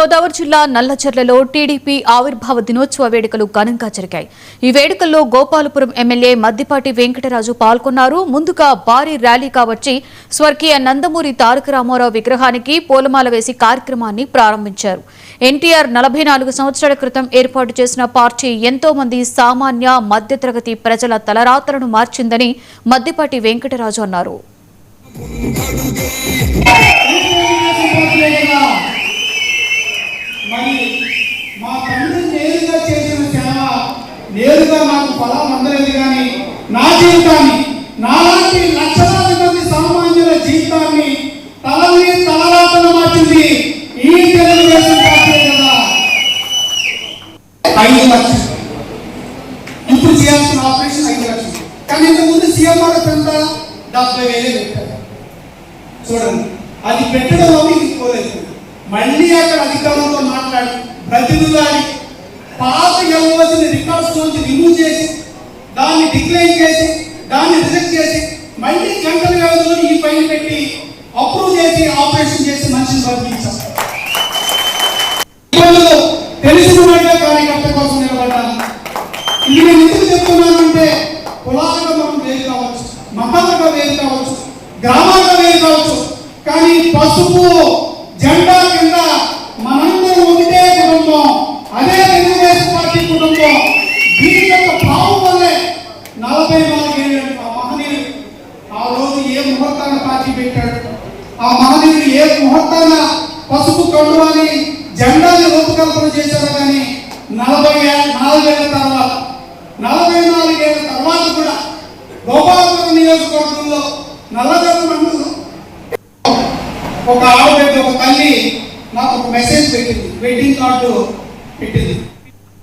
తూర్పుగోదావరి జిల్లా నల్లచెర్లలో టీడీపీ ఆవిర్భావ దినోత్సవ వేడుకలు ఘనంగా జరిగాయి. ఈ వేడుకల్లో గోపాలపురం ఎమ్మెల్యే మద్దిపాటి వెంకటరాజు పాల్గొన్నారు. ముందుగా భారీ ర్యాలీగా వచ్చి స్వర్గీయ నందమూరి తారక రామారావు విగ్రహానికి పూలమాల వేసి కార్యక్రమాన్ని ప్రారంభించారు. ఎన్టీఆర్ 44 సంవత్సరాల క్రితం ఏర్పాటు చేసిన పార్టీ ఎంతో మంది సామాన్య మధ్యతరగతి ప్రజల తలరాతలను మార్చిందని మద్దిపాటి వెంకటరాజు అన్నారు. మా తండ్రి నేరుగా చేసిన సేవ నేరుగా నాకు ఫలం అందలేదు కానీ నా జీవితాన్ని నాలాంటి లక్షలాది మంది సామాన్యుల జీవితాన్ని తలరాతలు మార్చింది ఈ తెలుగుదేశం పార్టీ కదా. 5 లక్షలు ఇప్పుడు చేయాల్సిన ఆపరేషన్ 5 లక్షలు, కానీ ఇంతకుముందు సీఎం గారు పెద్ద 70,000 పెట్టారు. చూడండి, అది పెట్టడంలో తీసుకోలేదు. మళ్ళీ అక్కడ అధికారులతో మాట్లాడి ప్రతినిధులని పాత ఎల్ఓసిని రికార్డ్స్ నుంచి రిమూవ్ చేసి దాన్ని డిక్లైన్ చేసి దాన్ని రిజెక్ట్ చేసి మళ్ళీ గంటల వ్యవధిలో ఈ ఫైల్ పెట్టి అప్రూవ్ చేసి ఆపరేషన్ చేసి మనిషిని పంపించాం. తెలిసిన వాటిగా కార్యకర్త కోసం నిలబడ్డాను. ఇది నేను ఎందుకు చెప్తున్నానంటే కులాలుగా మనం వేరు కావచ్చు, మతాలుగా వేరు కావచ్చు, గ్రామాలుగా వేరు కావచ్చు, కానీ పసుపు జెండా కింద మనందరూ ఒకటే కుటుంబం, అదే తెలుగుదేశం పార్టీ కుటుంబం. దీని యొక్క భావం వల్లే 44 ఏళ్ళు ఆ మహనీయుడు ఆ రోజు ఏ ముహూర్తాన పార్టీ పెట్టాడు, ఆ మహనీయుడు ఏ ముహూర్తాన పసుపు కండువాని జెండాని రూపకల్పన చేశాడు. కానీ 44 ఏళ్ల తర్వాత కూడా గోపాలపురం నియోజకవర్గంలో నల్లగొండ మండలం ఒక ఆడబిడ్డ, ఒక తల్లి నాకు ఒక మెసేజ్ పెట్టింది, వెడ్డింగ్ కార్డు పెట్టింది.